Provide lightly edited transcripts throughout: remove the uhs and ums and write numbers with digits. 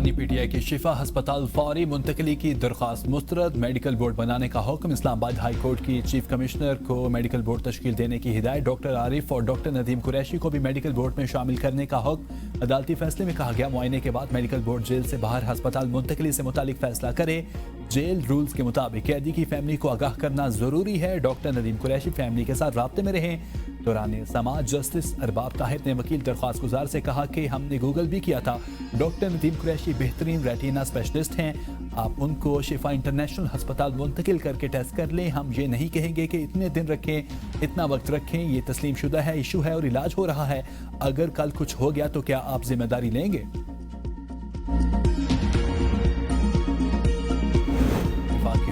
ایرانی P T I کی شفا ہسپتال فوری منتقلی کی درخواست مسترد، میڈیکل بورڈ بنانے کا حکم، اسلام آباد ہائی کورٹ کی چیف کمشنر کو میڈیکل بورڈ تشکیل دینے کی ہدایت، ڈاکٹر عارف اور ڈاکٹر ندیم قریشی کو بھی میڈیکل بورڈ میں شامل کرنے کا حکم۔ عدالتی فیصلے میں کہا گیا معائنے کے بعد میڈیکل بورڈ جیل سے باہر ہسپتال منتقلی سے متعلق فیصلہ کرے۔ جیل رولز کے مطابق قیدی کی فیملی کو آگاہ کرنا ضروری ہے۔ ڈاکٹر ندیم قریشی فیملی کے ساتھ رابطے میں رہیں۔ دوران سماعت جسٹس ارباب طاہر نے وکیل درخواست گزار سے کہا کہ ہم نے گوگل بھی کیا تھا، ڈاکٹر ندیم قریشی بہترین ریٹینا اسپیشلسٹ ہیں، آپ ان کو شفا انٹرنیشنل ہسپتال منتقل کر کے ٹیسٹ کر لیں، ہم یہ نہیں کہیں گے کہ اتنے دن رکھیں، اتنا وقت رکھیں، یہ تسلیم شدہ ہے، ایشو ہے اور علاج ہو رہا ہے، اگر کل کچھ ہو گیا تو کیا آپ ذمہ داری لیں گے؟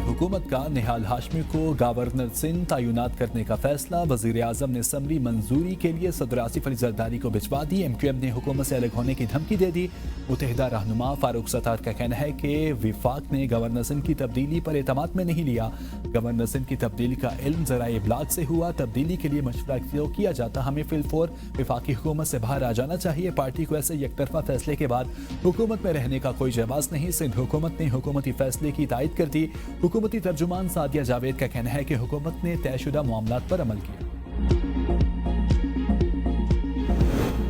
حکومت کا نہال ہاشمی کو گورنر سندھ تعینات کرنے کا فیصلہ، وزیر اعظم نے سمری منظوری کے لیے صدر آصف علی زرداری کو بھجوا دی۔ ایم کیو ایم نے حکومت سے الگ ہونے کی دھمکی دے دی۔ متحدہ رہنما فاروق ستار کا کہنا ہے کہ وفاق نے گورنر سندھ کی تبدیلی پر اعتماد میں نہیں لیا، گورنر سندھ کی تبدیلی کا علم ذرائع ابلاغ سے ہوا، تبدیلی کے لیے مشورہ کیا جاتا، ہمیں فی الفور وفاقی حکومت سے باہر آ جانا چاہیے، پارٹی کو ایسے یک طرفہ فیصلے کے بعد حکومت میں رہنے کا کوئی جواز نہیں۔ سندھ حکومت نے حکومتی فیصلے کی تائید کر دی۔ حکومتی ترجمان سعدیہ جاوید کا کہنا ہے کہ حکومت نے طے شدہ معاملات پر عمل کیا۔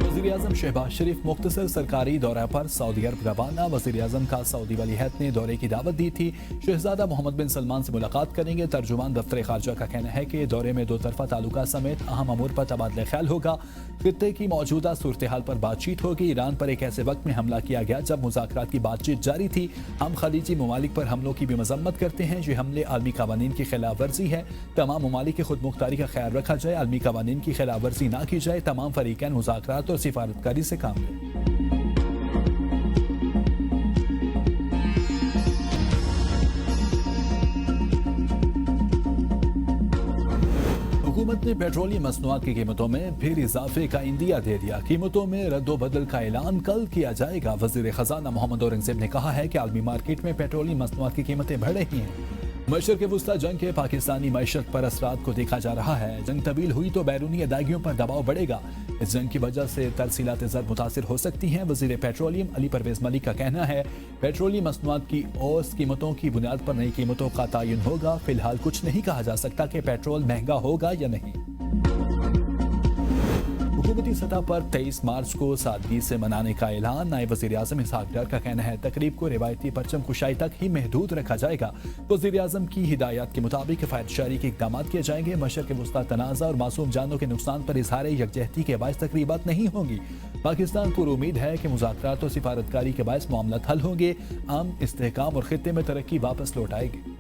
وزیر اعظم شہباز شریف مختصر سرکاری دورہ پر سعودی عرب روانہ، وزیر اعظم کا سعودی ولی عہد نے دورے کی دعوت دی تھی، شہزادہ محمد بن سلمان سے ملاقات کریں گے۔ ترجمان دفتر خارجہ کا کہنا ہے کہ دورے میں دو طرفہ تعلقات سمیت اہم امور پر تبادلہ خیال ہوگا، خطے کی موجودہ صورتحال پر بات چیت ہوگی۔ ایران پر ایک ایسے وقت میں حملہ کیا گیا جب مذاکرات کی بات چیت جاری تھی، ہم خلیجی ممالک پر حملوں کی بھی مذمت کرتے ہیں، یہ حملے عالمی قوانین کی خلاف ورزی ہے، تمام ممالک کی خود مختاری کا خیال رکھا جائے، عالمی قوانین کی خلاف ورزی نہ کی جائے، تمام فریقین مذاکرات اور سفارتکاری سے کام لیں۔ حکومت نے پیٹرولیم مصنوعات کی قیمتوں میں پھر اضافے کا عندیہ دے دیا، قیمتوں میں رد و بدل کا اعلان کل کیا جائے گا۔ وزیر خزانہ محمد اورنگزیب نے کہا ہے کہ عالمی مارکیٹ میں پیٹرولیم مصنوعات کی قیمتیں بڑھ رہی ہیں۔ مشرق وسطی جنگ کے پاکستانی معیشت پر اثرات کو دیکھا جا رہا ہے، جنگ طویل ہوئی تو بیرونی ادائیگیوں پر دباؤ بڑھے گا، اس جنگ کی وجہ سے ترسیلات زر متاثر ہو سکتی ہیں۔ وزیر پیٹرولیم علی پرویز ملک کا کہنا ہے پیٹرولیم مصنوعات کی اوسط قیمتوں کی بنیاد پر نئی قیمتوں کا تعین ہوگا، فی الحال کچھ نہیں کہا جا سکتا کہ پیٹرول مہنگا ہوگا یا نہیں۔ حکومتی سطح پر 23 مارچ کو سادگی سے منانے کا اعلان، نائب وزیر اعظم اسحاق ڈار کا کہنا ہے تقریب کو روایتی پرچم کشائی تک ہی محدود رکھا جائے گا، وزیر اعظم کی ہدایات کے مطابق کفایت شعری کے اقدامات کیے جائیں گے، مشرق وسطی تنازع اور معصوم جانوں کے نقصان پر اظہار یکجہتی کے باعث تقریبات نہیں ہوں گی، پاکستان پر امید ہے کہ مذاکرات اور سفارتکاری کے باعث معاملات حل ہوں گے، امن، استحکام اور خطے میں ترقی واپس لوٹ آئے گی۔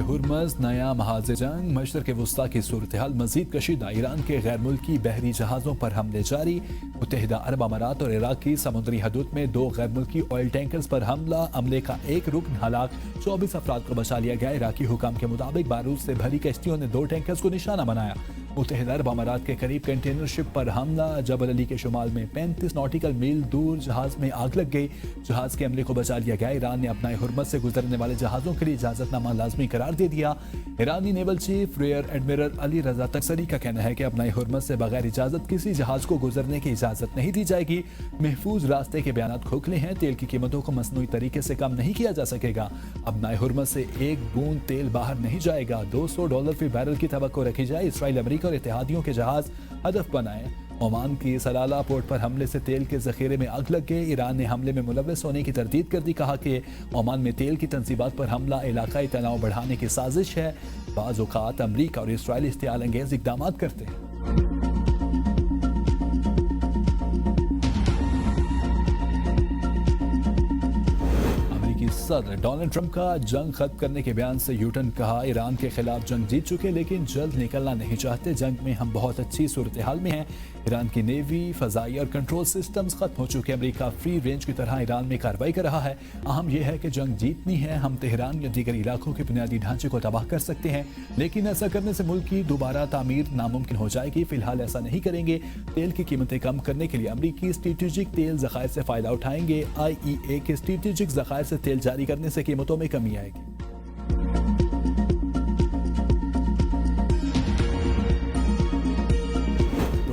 ہرمز نیا محاذ جنگ، مشرق وسطی کی صورتحال مزید کشیدہ، ایران کے غیر ملکی بحری جہازوں پر حملے جاری، متحدہ عرب امارات اور عراق کی سمندری حدود میں 2 غیر ملکی آئل ٹینکرز پر حملہ، عملے کا ایک رکن ہلاک، 24 افراد کو بچا لیا گیا۔ عراقی حکام کے مطابق بارود سے بھری کشتیوں نے 2 ٹینکرز کو نشانہ بنایا۔ متحدہ عرب امارات کے قریب کنٹینر شپ پر حملہ، جبل علی کے شمال میں 35 نوٹیکل میل دور جہاز میں آگ لگ گئی، جہاز کے عملے کو بچا لیا گیا۔ ایران نے اپنا ہرمز سے گزرنے والے جہازوں کے لیے اجازت نامہ لازمی قرار دے دیا۔ ایرانی naval chief rear admiral Ali Raza تقسری کا کہنا ہے کہ اپنا ہرمز سے بغیر اجازت کسی جہاز کو گزرنے کی اجازت نہیں دی جائے گی، محفوظ راستے کے بیانات کھوکھلے ہیں، تیل کی قیمتوں کو مصنوعی طریقے سے کم نہیں کیا جا سکے گا، اپنا ہرمز سے ایک بوند تیل باہر نہیں جائے گا، $200 فی بیرل کی توقع رکھی جائے، اسرائیل، امریکہ اور اتحادیوں کے جہاز ہدف بنائے۔ عمان کی سلالہ پورٹ پر حملے سے تیل کے ذخیرے میں آگ لگ گئی، ایران نے حملے میں ملوث ہونے کی تردید کر دی، کہا کہ عمان میں تیل کی تنصیبات پر حملہ علاقائی تناؤ بڑھانے کی سازش ہے، بعض اوقات امریکہ اور اسرائیل اشتعال انگیز اقدامات کرتے ہیں۔ صدر ڈونلڈ ٹرمپ کا جنگ ختم کرنے کے بیان سے یوٹن، کہا ایران کے خلاف جنگ جیت چکے لیکن جلد نکلنا نہیں چاہتے، جنگ میں ہم بہت اچھی صورتحال میں ہیں، ایران کی نیوی، فضائی اور کنٹرول سسٹمز ختم ہو چکے، امریکہ فری رینج کی طرح ایران میں کارروائی کر رہا ہے، اہم یہ ہے کہ جنگ جیتنی ہے، ہم تہران یا دیگر علاقوں کے بنیادی ڈھانچے کو تباہ کر سکتے ہیں لیکن ایسا کرنے سے ملک کی دوبارہ تعمیر ناممکن ہو جائے گی، فی الحال ایسا نہیں کریں گے، تیل کی قیمتیں کم کرنے کے لیے امریکی اسٹریٹجک تیل ذخائر سے فائدہ اٹھائیں گے، IEA کے اسٹریٹجک ذخائر سے تیل جاری کرنے سے قیمتوں میں کمی آئے گی۔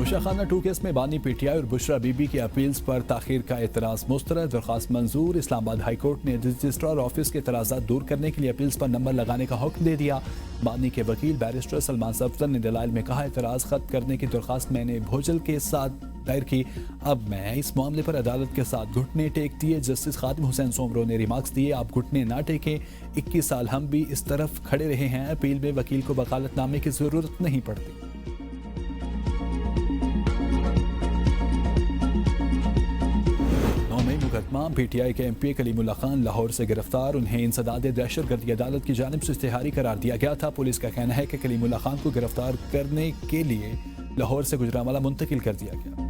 گوشہ 2 کیس میں بانی پی ٹی آئی اور بشرا بی بی کی اپیلز پر تاخیر کا اعتراض مسترد، درخواست منظور۔ اسلام آباد ہائی کورٹ نے رجسٹرار آفس کے اعتراضات دور کرنے کے لیے اپیلز پر نمبر لگانے کا حکم دے دیا۔ بانی کے وکیل بیرسٹر سلمان صفدر نے دلائل میں کہا، اعتراض ختم کرنے کی درخواست میں نے بھوجل کے ساتھ دائر کی، اب میں اس معاملے پر عدالت کے ساتھ گھٹنے ٹیک دیے۔ جسٹس خادم حسین سومرو نے ریمارکس دیے، آپ گھٹنے نہ ٹیکیں، 21 سال ہم بھی اس طرف کھڑے رہے ہیں، اپیل میں وکیل کو وکالت نامے کی ضرورت نہیں پڑتی۔ 9 مئی مقدمہ، پی ٹی آئی کے ایم پی کلیم اللہ خان لاہور سے گرفتار، انہیں انسداد دہشت گردی عدالت کی جانب سے اشتہاری قرار دیا گیا تھا۔ پولیس کا کہنا ہے کہ کلیم اللہ خان کو گرفتار کرنے کے لیے لاہور سے گجرانوالہ منتقل کر دیا گیا۔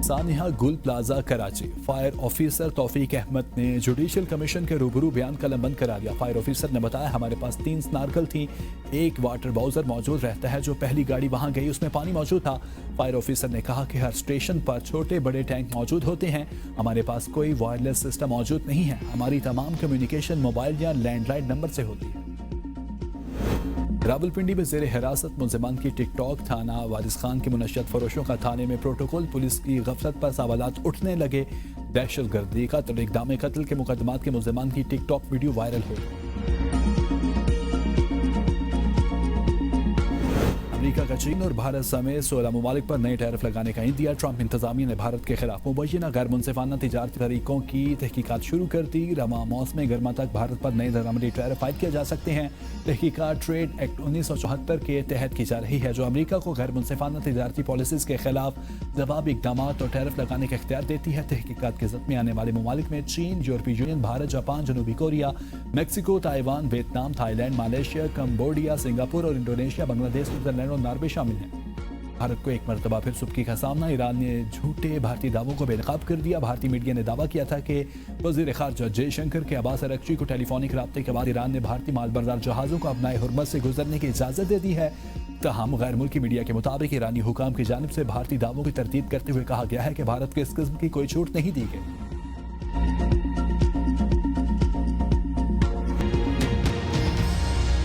سانحہ گل پلازا کراچی، فائر آفیسر توفیق احمد نے جوڈیشل کمیشن کے روبرو بیان قلم بند کرا دیا۔ فائر آفیسر نے بتایا، ہمارے پاس 3 سنارکل تھیں، ایک واٹر باؤزر موجود رہتا ہے، جو پہلی گاڑی وہاں گئی اس میں پانی موجود تھا۔ فائر آفیسر نے کہا کہ ہر اسٹیشن پر چھوٹے بڑے ٹینک موجود ہوتے ہیں، ہمارے پاس کوئی وائرلیس سسٹم موجود نہیں ہے، ہماری تمام کمیونیکیشن موبائل یا لینڈ لائن نمبر سے ہوتی ہے۔ راولپنڈی میں زیر حراست ملزمان کی ٹک ٹاک، تھانہ وارث خان کے منشیات فروشوں کا تھانے میں پروٹوکول، پولیس کی غفلت پر سوالات اٹھنے لگے۔ دہشت گردی، قتل، اقدام قتل کے مقدمات کے ملزمان کی ٹک ٹاک ویڈیو وائرل ہو گئی۔ امریکہ کا چین اور بھارت سمیت 16 ممالک پر نئے ٹیرف لگانے کا عندیہ۔ ٹرمپ انتظامیہ نے بھارت کے خلاف مبینہ غیر منصفانہ تجارتی طریقوں کی تحقیقات شروع کر دی۔ رواں موسم گرما تک بھارت پر نئے درآمدی ٹیرف عائد کیے جا سکتے ہیں۔ تحقیقات ٹریڈ ایکٹ 1974 کے تحت کی جا رہی ہے، جو امریکہ کو غیر منصفانہ تجارتی پالیسیز کے خلاف جوابی اقدامات اور ٹیرف لگانے کا اختیار دیتی ہے۔ تحقیقات کے ضد میں آنے والے ممالک میں چین، یورپی یونین، بھارت، جاپان، جنوبی Korea, Mexico, Taiwan, Vietnam, Thailand, Malaysia, Cambodia, Singapore اور انڈونیشیا، بنگلہ دیش، سوئٹزرلینڈ اور ناروے شامل ہیں۔ بھارت کو ایک مرتبہ پھر سبکی کا سامنا، ایران نے جھوٹے بھارتی دعووں کو بے نقاب کر دیا۔ بھارتی میڈیا نے دعویٰ کیا تھا کہ وزیر خارجہ جے شنکر کے عباس اراغچی کو ٹیلی فونک رابطے کے بعد ایران نے بھارتی مال بردار جہازوں کو اپنائے حرمت سے گزرنے کی اجازت دے دی ہے۔ تاہم غیر ملکی میڈیا کے مطابق ایرانی حکام کی جانب سے بھارتی دعووں کی تردید کرتے ہوئے کہا گیا ہے کہ بھارت کو اس قسم کی کوئی چھوٹ نہیں دی گئی۔